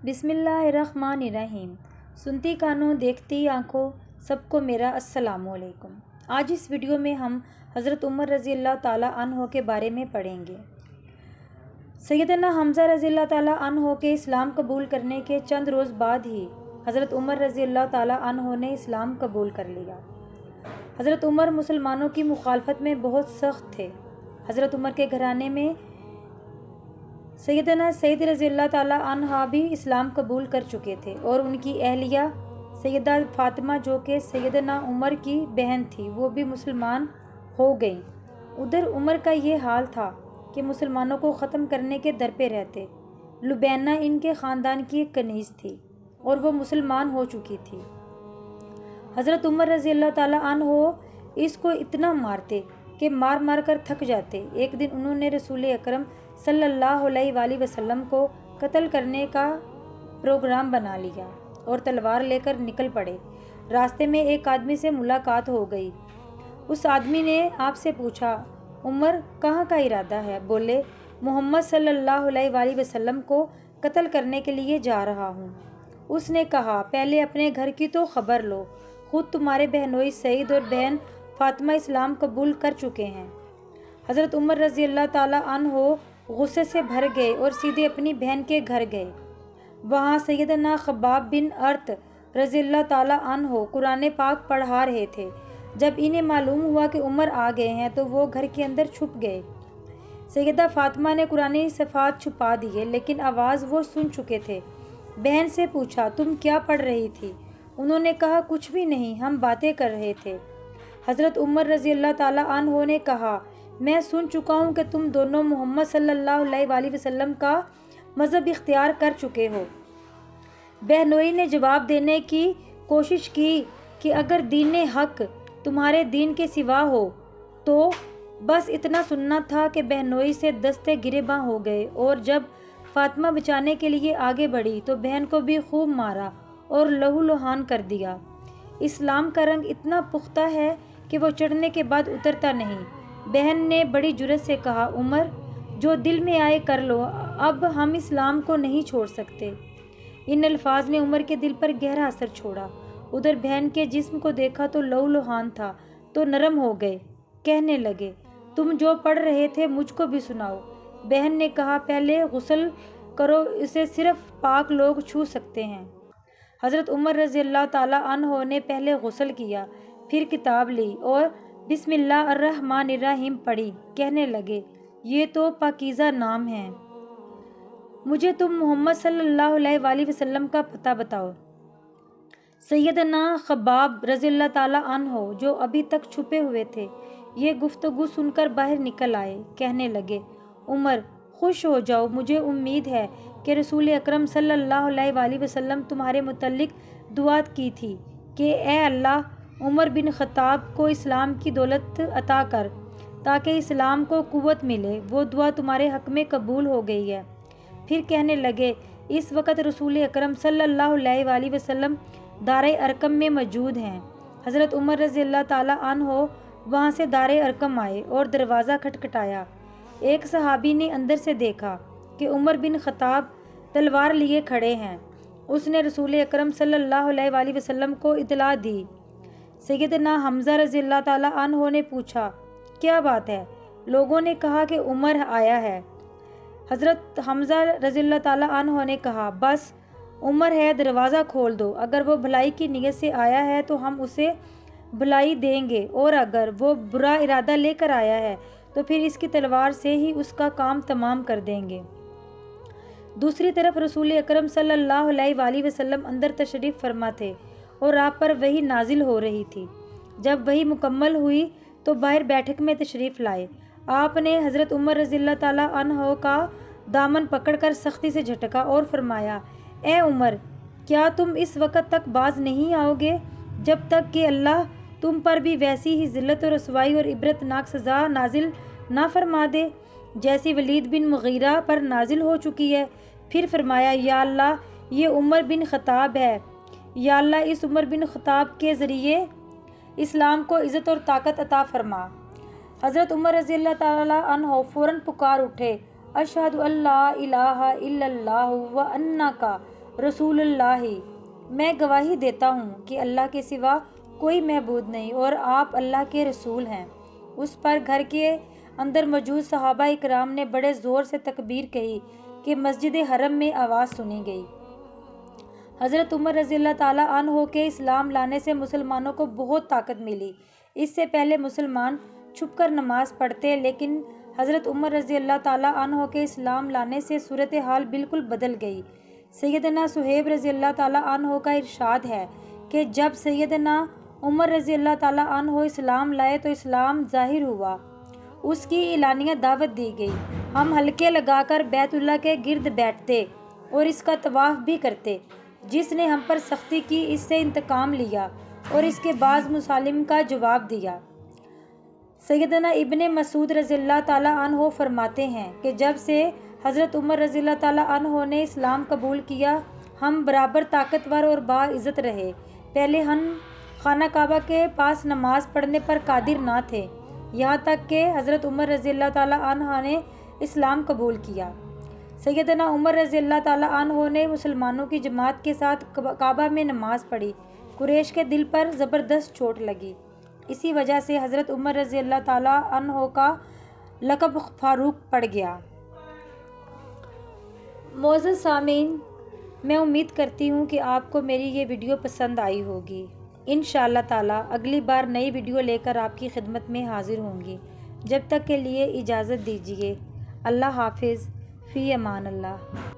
بسم اللہ الرحمن الرحیم۔ سنتی کانوں دیکھتی آنکھوں سب کو میرا السلام علیکم۔ آج اس ویڈیو میں ہم حضرت عمر رضی اللہ تعالیٰ عنہ کے بارے میں پڑھیں گے۔ سیدنا حمزہ رضی اللہ تعالیٰ عنہ کے اسلام قبول کرنے کے چند روز بعد ہی حضرت عمر رضی اللہ تعالیٰ عنہ نے اسلام قبول کر لیا۔ حضرت عمر مسلمانوں کی مخالفت میں بہت سخت تھے۔ حضرت عمر کے گھرانے میں سیدنا سعید رضی اللہ تعالیٰ عنہ بھی اسلام قبول کر چکے تھے اور ان کی اہلیہ سیدہ فاطمہ جو کہ سیدنا عمر کی بہن تھی وہ بھی مسلمان ہو گئیں۔ ادھر عمر کا یہ حال تھا کہ مسلمانوں کو ختم کرنے کے در پہ رہتے۔ لبینہ ان کے خاندان کی ایک کنیز تھی اور وہ مسلمان ہو چکی تھی۔ حضرت عمر رضی اللہ تعالیٰ عنہ اس کو اتنا مارتے کہ مار مار کر تھک جاتے۔ ایک دن انہوں نے رسول اکرم صلی اللہ علیہ وآلہ وسلم کو قتل کرنے کا پروگرام بنا لیا اور تلوار لے کر نکل پڑے۔ راستے میں ایک آدمی سے ملاقات ہو گئی۔ اس آدمی نے آپ سے پوچھا، عمر کہاں کا ارادہ ہے؟ بولے، محمد صلی اللہ علیہ وآلہ وسلم کو قتل کرنے کے لیے جا رہا ہوں۔ اس نے کہا، پہلے اپنے گھر کی تو خبر لو، خود تمہارے بہنوئی سعید اور بہن فاطمہ اسلام قبول کر چکے ہیں۔ حضرت عمر رضی اللہ تعالیٰ عنہ غصے سے بھر گئے اور سیدھے اپنی بہن کے گھر گئے۔ وہاں سیدنا خباب بن ارت رضی اللہ تعالیٰ عنہ قرآن پاک پڑھا رہے تھے۔ جب انہیں معلوم ہوا کہ عمر آ گئے ہیں تو وہ گھر کے اندر چھپ گئے۔ سیدہ فاطمہ نے قرآن صفات چھپا دیے لیکن آواز وہ سن چکے تھے۔ بہن سے پوچھا، تم کیا پڑھ رہی تھی؟ انہوں نے کہا، کچھ بھی نہیں، ہم باتیں کر رہے تھے۔ حضرت عمر رضی اللہ تعالیٰ عنہ نے کہا، میں سن چکا ہوں کہ تم دونوں محمد صلی اللہ علیہ وآلہ وسلم کا مذہب اختیار کر چکے ہو۔ بہنوئی نے جواب دینے کی کوشش کی کہ اگر دین حق تمہارے دین کے سوا ہو تو بس اتنا سننا تھا کہ بہنوئی سے دستے گریباں ہو گئے اور جب فاطمہ بچانے کے لیے آگے بڑھی تو بہن کو بھی خوب مارا اور لہو لہان کر دیا۔ اسلام کا رنگ اتنا پختہ ہے کہ وہ چڑھنے کے بعد اترتا نہیں۔ بہن نے بڑی جرأت سے کہا، عمر جو دل میں آئے کر لو، اب ہم اسلام کو نہیں چھوڑ سکتے۔ ان الفاظ نے عمر کے دل پر گہرا اثر چھوڑا۔ ادھر بہن کے جسم کو دیکھا تو لہو لہان تھا تو نرم ہو گئے۔ کہنے لگے، تم جو پڑھ رہے تھے مجھ کو بھی سناؤ۔ بہن نے کہا، پہلے غسل کرو، اسے صرف پاک لوگ چھو سکتے ہیں۔ حضرت عمر رضی اللہ تعالیٰ عنہ نے پہلے غسل کیا، پھر کتاب لی اور بسم اللہ الرحمن الرحیم پڑھی۔ کہنے لگے، یہ تو پاکیزہ نام ہے، مجھے تم محمد صلی اللہ علیہ وآلہ وسلم کا پتہ بتاؤ۔ سیدنا خباب رضی اللہ تعالیٰ عنہ جو ابھی تک چھپے ہوئے تھے یہ گفتگو سن کر باہر نکل آئے۔ کہنے لگے، عمر خوش ہو جاؤ، مجھے امید ہے کہ رسول اکرم صلی اللہ علیہ وآلہ وسلم تمہارے متعلق دعا کی تھی کہ اے اللہ، عمر بن خطاب کو اسلام کی دولت عطا کر تاکہ اسلام کو قوت ملے۔ وہ دعا تمہارے حق میں قبول ہو گئی ہے۔ پھر کہنے لگے، اس وقت رسول اکرم صلی اللہ علیہ وآلہ وسلم دار ارقم میں موجود ہیں۔ حضرت عمر رضی اللہ تعالیٰ عنہ وہاں سے دار ارقم آئے اور دروازہ کھٹکھٹایا۔ ایک صحابی نے اندر سے دیکھا کہ عمر بن خطاب تلوار لیے کھڑے ہیں۔ اس نے رسول اکرم صلی اللہ علیہ وآلہ وسلم کو اطلاع دی۔ سیدنا حمزہ رضی اللہ تعالیٰ عنہ نے پوچھا، کیا بات ہے؟ لوگوں نے کہا کہ عمر آیا ہے۔ حضرت حمزہ رضی اللہ تعالیٰ عنہ نے کہا، بس عمر ہے، دروازہ کھول دو۔ اگر وہ بھلائی کی نیت سے آیا ہے تو ہم اسے بھلائی دیں گے اور اگر وہ برا ارادہ لے کر آیا ہے تو پھر اس کی تلوار سے ہی اس کا کام تمام کر دیں گے۔ دوسری طرف رسول اکرم صلی اللہ علیہ وآلہ وسلم اندر تشریف فرما تھے اور آپ پر وحی نازل ہو رہی تھی۔ جب وحی مکمل ہوئی تو باہر بیٹھک میں تشریف لائے۔ آپ نے حضرت عمر رضی اللہ تعالیٰ عنہ کا دامن پکڑ کر سختی سے جھٹکا اور فرمایا، اے عمر، کیا تم اس وقت تک باز نہیں آؤ گے جب تک کہ اللہ تم پر بھی ویسی ہی ذلت و رسوائی اور عبرت ناک سزا نازل نہ فرما دے جیسی ولید بن مغیرہ پر نازل ہو چکی ہے؟ پھر فرمایا، یا اللہ، یہ عمر بن خطاب ہے، یا اللہ اس عمر بن خطاب کے ذریعے اسلام کو عزت اور طاقت عطا فرما۔ حضرت عمر رضی اللہ تعالیٰ عنہ فوراً پکار اٹھے، اشہد ان لا الہ الا اللہ و انک رسول اللہ، میں گواہی دیتا ہوں کہ اللہ کے سوا کوئی معبود نہیں اور آپ اللہ کے رسول ہیں۔ اس پر گھر کے اندر موجود صحابہ اکرام نے بڑے زور سے تکبیر کہی کہ مسجد حرم میں آواز سنی گئی۔ حضرت عمر رضی اللہ تعالیٰ عنہ کے اسلام لانے سے مسلمانوں کو بہت طاقت ملی۔ اس سے پہلے مسلمان چھپ کر نماز پڑھتے، لیکن حضرت عمر رضی اللہ تعالیٰ عنہ کے اسلام لانے سے صورتحال بالکل بدل گئی۔ سیدنا صہیب رضی اللہ تعالیٰ عنہ کا ارشاد ہے کہ جب سیدنا عمر رضی اللہ تعالیٰ عنہ اسلام لائے تو اسلام ظاہر ہوا، اس کی اعلانیہ دعوت دی گئی۔ ہم حلقے لگا کر بیت اللہ کے گرد بیٹھتے اور اس کا طواف بھی کرتے۔ جس نے ہم پر سختی کی اس سے انتقام لیا اور اس کے بعد مسالم کا جواب دیا۔ سیدنا ابن مسعود رضی اللہ تعالیٰ عنہ فرماتے ہیں کہ جب سے حضرت عمر رضی اللہ تعالیٰ عنہ نے اسلام قبول کیا، ہم برابر طاقتور اور باعزت رہے۔ پہلے ہم خانہ کعبہ کے پاس نماز پڑھنے پر قادر نہ تھے، یہاں تک کہ حضرت عمر رضی اللہ تعالیٰ عنہ نے اسلام قبول کیا۔ سیدنا عمر رضی اللہ تعالیٰ عنہ نے مسلمانوں کی جماعت کے ساتھ کعبہ میں نماز پڑھی۔ قریش کے دل پر زبردست چوٹ لگی۔ اسی وجہ سے حضرت عمر رضی اللہ تعالیٰ عنہ کا لقب فاروق پڑ گیا۔ معزز سامعین، میں امید کرتی ہوں کہ آپ کو میری یہ ویڈیو پسند آئی ہوگی۔ انشاءاللہ تعالیٰ اگلی بار نئی ویڈیو لے کر آپ کی خدمت میں حاضر ہوں گی۔ جب تک کے لیے اجازت دیجیے۔ اللہ حافظ، فی امان اللہ۔